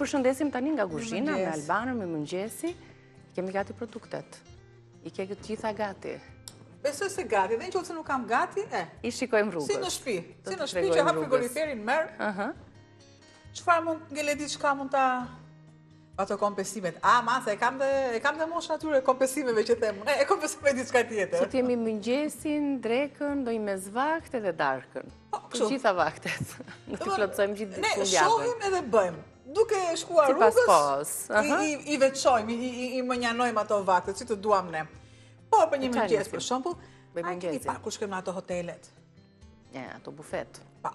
përshëndesim tani nga kuzhina me Albanën, me mëngjesi. Kemi gati produktet. I ke këtë gjitha gati. Besoj se gati, dhe në qoftë se nuk kam gati, I shikojmë rrugës. Si në shtëpi që hap frigoriferin merr. Çfarë mund ngele diçka mund ta ato kompesimet. Masa, e kam dhe moshën atyre kompesimeve që them. E kompesime diçka tjetër. Sot jemi mëngjesin, drekën, do i mesvakt edhe darkën. Të gjitha vaktet. Në të plotësojmë gjithë Ne fundjavën. shohim edhe bëjmë. Duke shkuar rrugës, i veçojmë, i mënjanojmë ato vaktet, si të duam ne. Por për një mëngjes, për shembull, a kemi parë kur shkojmë në ato hotelet? Ato bufet. Pa,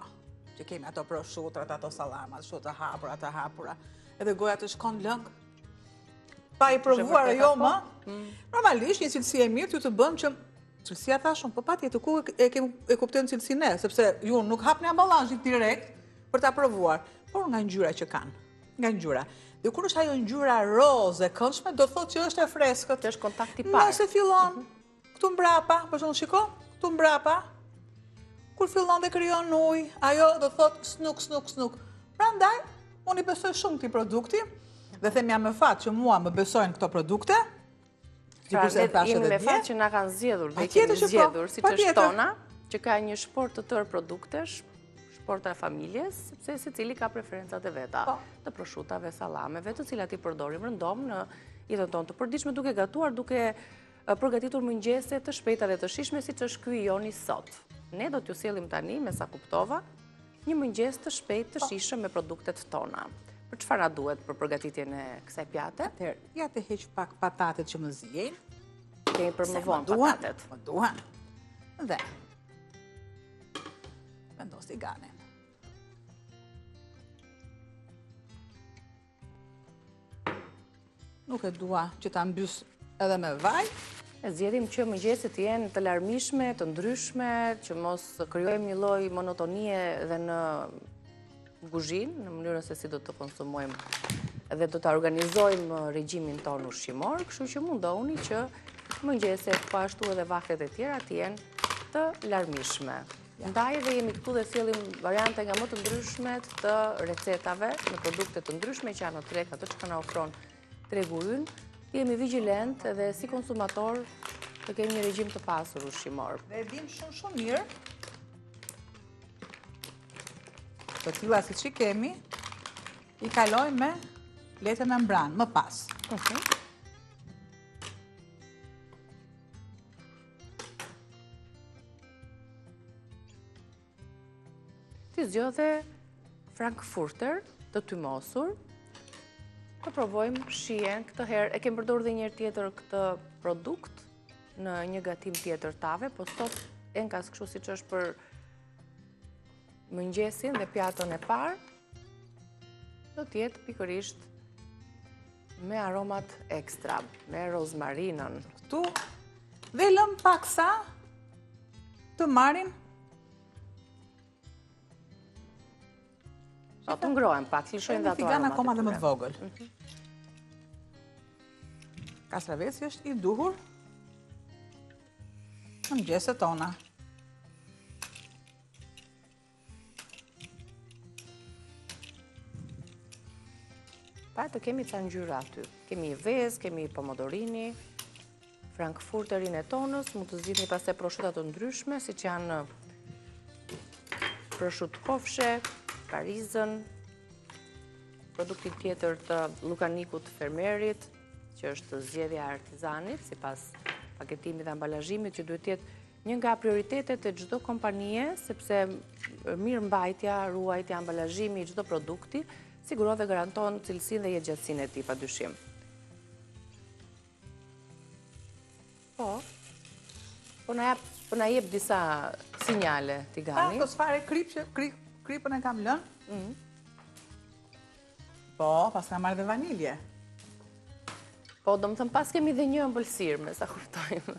që kemi ato proshutrat, ato sallamat, të hapura, të hapura. Edhe goja të shkon lëng. Pa i provuar ajo më. Normalisht një cilësi e mirë ty të bën që cilësia thashun, po patjetër ku e kuptojnë cilësinë, sepse ju nuk hapni amballazhin direkt për ta provuar, por nga ngjyra që kanë. Nga ngjyra. Dhe kur është ajo ngjyra roze këndshme, do thotë që është e freskët. Që është kontakti parë. Nëse fillon këtu mbrapa, për shembull shiko, këtu mbrapa, kur fillon dhe krijon ujë, ajo do thotë snuk. Prandaj unë i besoj shumë këtij produkti dhe them jam me fat që mua më besojnë këto produkte. Jemi me fat që na kanë zgjedhur dhe kemi zgjedhur siç është tona, që ka një shport të tërë produktesh, shporta e familjes, sepse secili ka preferencat e veta, të proshutave, sallameve, të cilat i përdorim rëndom në jetën tonë të përditshme duke gatuar, duke përgatitur mëngjese të shpejta dhe të shijshme siç është ky joni sot. Ne do t'ju sjellim tani, me sa kuptova, një mëngjes të shpejt të shijshëm me produktet tona. Për çfarë na duhet për përgatitjen e kësaj pjate? Atëherë, ja të heq pak patatet që më ziejnë. Kemi për më vonë patatet. Më duan. Dhe vendos tiganin. Nuk e dua që ta mbys edhe me vaj. E zgjedhim që mëngjeset të jenë të larmishme, të ndryshme, që mos krijojmë një lloj monotonie edhe në kuzhinë, në mënyrën se si do të konsumojmë dhe do të organizojmë regjimin tonë ushqimor, kështu që mundohuni që mëngjeset, po ashtu edhe vaktet e tjera të jenë të larmishme. Ndaj dhe jemi këtu dhe sjellim variante nga më të ndryshmet të recetave në produkte të ndryshme që janë në treg, ato që na ofron tregu ynë. Jemi vigjilent edhe si konsumator të kemi një regjim të pasur ushqimor. Dhe e dim shumë mirë të tilla siç i kemi, i kalojmë me letë membran më pas. Ti zgjodhe frankfurter të tymosur. Të provojmë shihen këtë herë. E kemi përdorur dhe një herë tjetër këtë produkt në një gatim tjetër tave, po sot enkas kështu siç është për mëngjesin dhe pjatën e parë, do të jetë pikërisht me aromat ekstra, me rozmarinën. Këtu dhe lëm paksa të marrin. Të ngrohen pak, lëshojmë dhe ato aromat. Tigan akoma dhe më të vogël. Kastraveci është i duhur në mëngjeset tona. Pa të kemi ca ngjyra aty. Kemi vezë, kemi pomodorini, frankfurterin e tonës, mund të zgjidhni pastaj prosciutha të ndryshme, siç janë prosciutto kofshe, parizën, produktin tjetër të lukanikut fermerit, që është zgjedhja e artizanit, sipas paketimit dhe ambalazhimit, që duhet të jetë një nga prioritetet e çdo kompanie, sepse mirëmbajtja, ruajtja, ambalazhimi i çdo produkti siguron dhe garanton cilësinë dhe jetëgjatësinë e tij padyshim. Po na jep disa sinjale Tigani. Po çfarë kripën e kam lënë? Po, pas kam marrë dhe vanilje. Po, do më thëmë pas kemi dhe një ëmbëlsirë, me sa kuptojmë.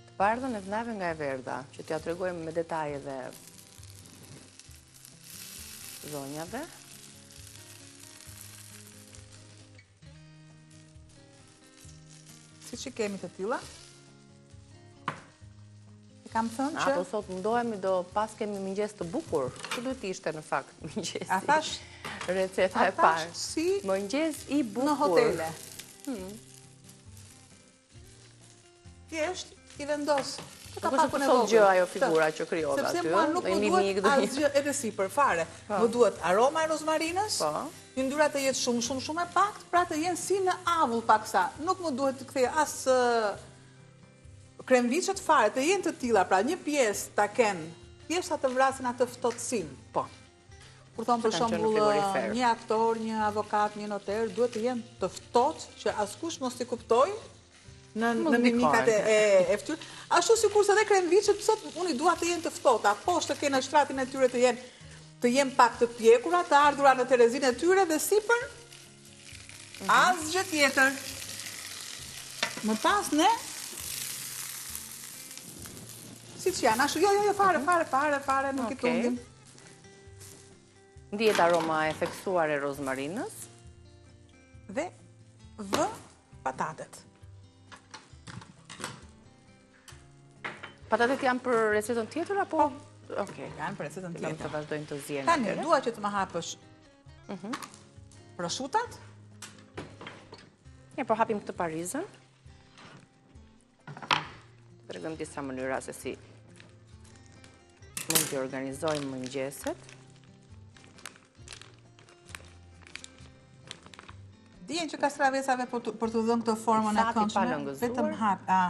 Të bardhën e vnave nga e verdha, që t'ja tregojmë me detaje dhe zonjave. Si që kemi të tilla. kam thënë që... Apo sot mundohemi do pas kemi mëngjes të bukur. Që duhet ishte në fakt mëngjesi? A thash... Receta e parë. Si... Mëngjes i bukur. Në hotele. Thjesht i vendos. Nuk është të sot gjë ajo figura që kryova aty. Sepse mua nuk më duhet asgjë edhe sipër fare. Më duhet aroma e rozmarinës, yndyrja të jetë shumë e pakt, pra të jenë si në avull paksa. Nuk më duhet të kthej as kremviçet fare, të jenë të tilla, pra një pjesë ta kenë, pjesa të vrasin atë ftohtësinë. Po. Kur thon për shembull një aktor, një avokat, një notar, duhet të jenë të ftohtë që askush mos i kuptojë në mimikat e fytyrës. Ashtu sikurse edhe kremviçet sot unë i dua të jenë të ftohta, poshtë të kenë shtratin e tyre të jenë pak të pjekura, të ardhura në terezinë e tyre dhe sipër asgjë tjetër. Më pas ne siç janë, ashtu jo fare, nuk i tundim. Ndihet aroma e theksuar e rozmarinës dhe vë patatet. Patatet janë për recetën tjetër, apo? Okej. Janë për recetën tjetër. Të vazhdojnë të zjenë. Tani, dua që të më hapësh prosciutat. Ja, po hapim këtë parizën. Të tregojmë disa mënyra se si mund të organizojmë mëngjeset. Dijen që kastravesave për të dhënë këtë formën e këndshme, vetëm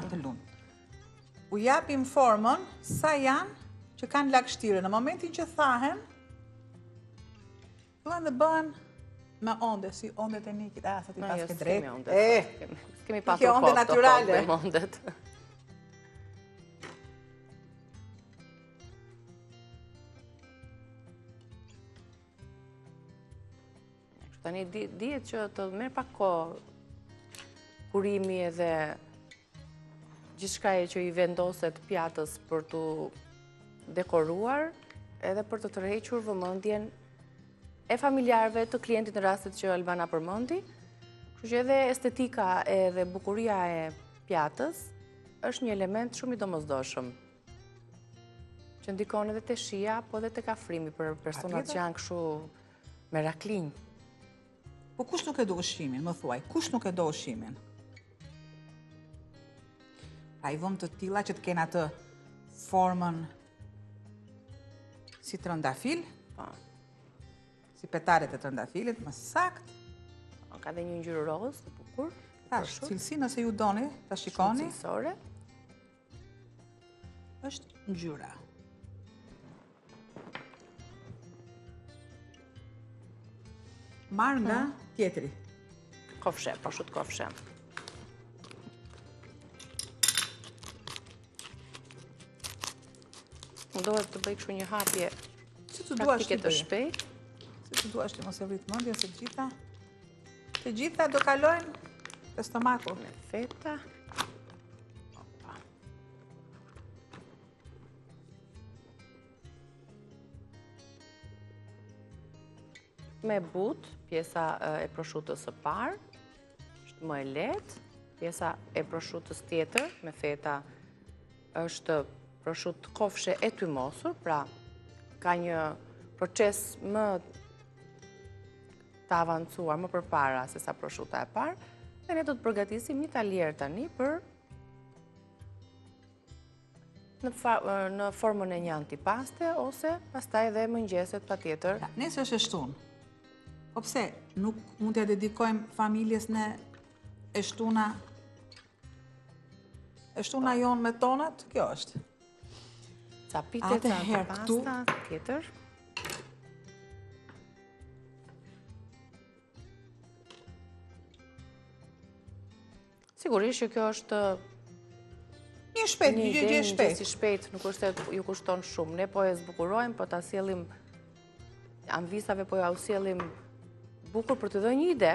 të lunë. U japim formën sa janë që kanë lagështire. Në momentin që thahen, fillojnë dhe bëhen me onde, si ondet e Nikit. Sa ti pas ke drejt. Kemi pasur kohë të thotë me ondet. Tani dihet që të merr pak kohë kurimi edhe gjithçka që i vendoset pjatës për të dekoruar edhe për të tërhequr vëmendjen e familjarëve të klientit në rastet që Albana përmendi. Kështu që edhe estetika edhe bukuria e pjatës është një element shumë i domosdoshëm që ndikon edhe te shija, po edhe tek afrimi për personat që janë kështu meraklinj. Po kush nuk e do ushqimin, më thuaj, kush nuk e do ushqimin? Pra i vëmë të tilla që të kenë atë formën si trëndafil, si petaret e trëndafilit, më sakt. Ka dhe një ngjyrë roz të bukur. Tash, cilësi nëse ju doni, ta shikoni. Cilësore. Është ngjyra. Marr nga tjetri. Kofshe, prosciutto kofshe. Mundohet të bëj kështu një hapje praktike të shpejt. Si të duash ti, mos e vrit mendjen se të gjitha do kalojnë te stomaku. Me feta. Me but, pjesa e prosciuttos së parë, është më e lehtë. Pjesa e prosciuttos tjetër, me feta, është prosciutto kofshe e tymosur, pra ka një proces më të avancuar, më përpara se sa prosciutta e parë, dhe ne do të përgatisim një talier tani për në formën e një antipaste, ose pastaj edhe mëngjeset patjetër. Nesër është e shtunë. Po pse nuk mund t'ja dedikojmë familjes në e shtuna jonë me tonat? Kjo është. Ca pite, ca antipasta, tjetër. Sigurisht që kjo është një shpejt, një gjë shpejt. Si shpejt, nuk është se ju kushton shumë. Ne po e zbukurojmë, po ta sjellim anvisave, po ja u sjellim bukur për të dhënë një ide,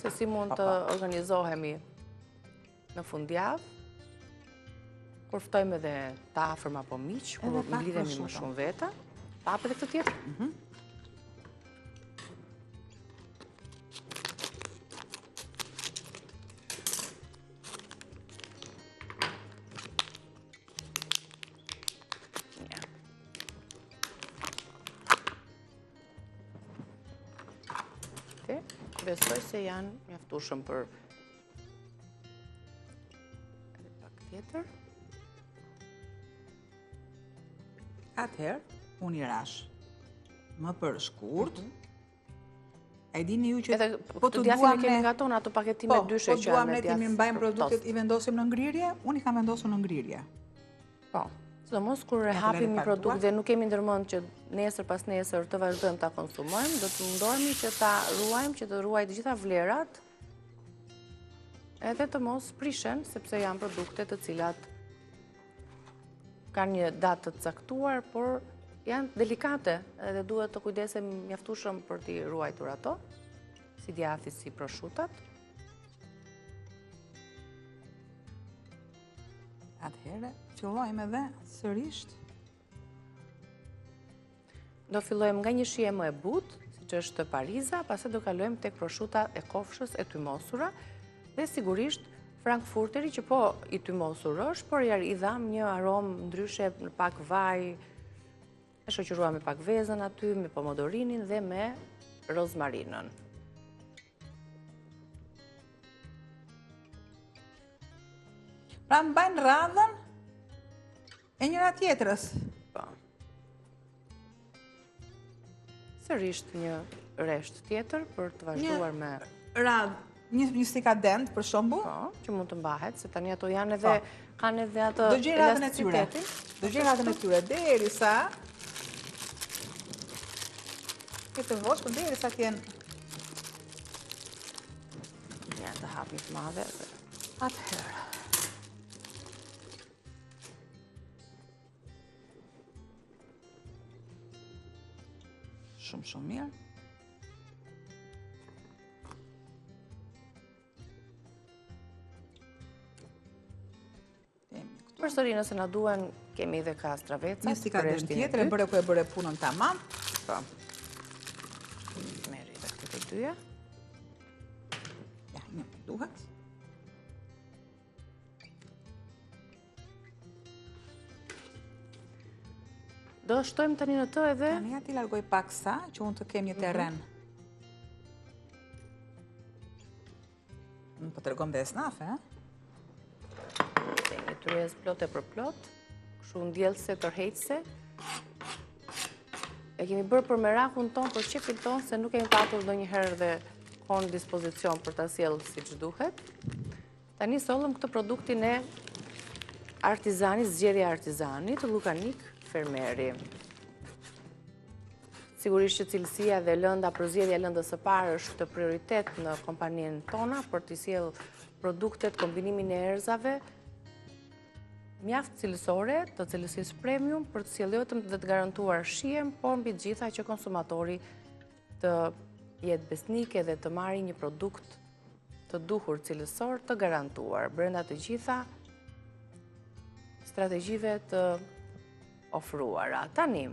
se si mund të organizohemi në fundjavë. Kur ftojmë edhe të afërm apo miq, kur mblidhemi më shumë veta, pa hapet këtë tjetër. besoj se janë mjaftueshëm për pak tjetër. Atëherë, unë i rash më për shkurt. E dini ju që Edhe të djathtë ne kemi nga tona ato paketime dyshe që duam ne të mbajmë produktet i vendosim në ngrirje, unë i kam vendosur në ngrirje. Po. Sidomos kur e hapim një produkt dhe nuk kemi ndërmend që nesër pas nesër të vazhdojmë ta konsumojmë, do të mundohemi që ta ruajmë, që të ruaj të gjitha vlerat, edhe të mos prishen, sepse janë produkte të cilat kanë një datë të caktuar, por janë delikate edhe duhet të kujdesem mjaftueshëm për t'i ruajtur ato, si djathi, si prosciutat. Atëherë, fillojmë edhe sërish. Do fillojmë nga një shije më e butë, siç është pariza, pastaj do kalojmë tek prosciuta e kofshës e tymosura dhe sigurisht frankfurteri që po i tymosur është, por i dham një aromë ndryshe në pak vaj, e shoqëruar me pak vezën aty, me pomodorinin dhe me rozmarinën. Pra mbajnë radhën e njëra tjetrës. Po. Sërish një resht tjetër për të vazhduar me radhë, një stikadent për shembull. Po, që mund të mbahet, se tani ato janë edhe kanë edhe atë do gjej radhën e tyre. Do gjej radhën e tyre derisa këtë voshkën derisa të jenë. Ja, të hapim të madhe. Atëherë. Shumë mirë. Përsëri nëse na duhen, kemi edhe ka straveca. Një stikadent tjetër e bëre ku e bëre punën tamam. Po. Merri edhe këto të dyja. Ja, një duhet. Do shtojmë tani në të edhe... Tani ati largoj pak sa, që unë të kem një terren. Unë po të regom dhe esnafe, Një tryez plot e për plot, kështu ndjellëse, tërheqëse. E kemi bërë për merakun ton, për shqipin ton, se nuk kemi patur ndonjëherë dhe kohë në dispozicion për ta sjellë siç duhet. Tani sollëm këtë produktin e artizanit, zgjerrja artizanit, Lukanik Fermeri. Sigurisht që cilësia dhe lënda, përzgjedhja e lëndës së parë është prioritet në kompaninë tona për të sjellë produktet, kombinimin e erëzave mjaft cilësore, të cilësisë premium, për të sjellë vetëm dhe të garantuar shijen, por mbi të gjitha që konsumatori të jetë besnik dhe të marrë një produkt të duhur cilësor të garantuar brenda të gjitha strategjive të ofruara. Tani,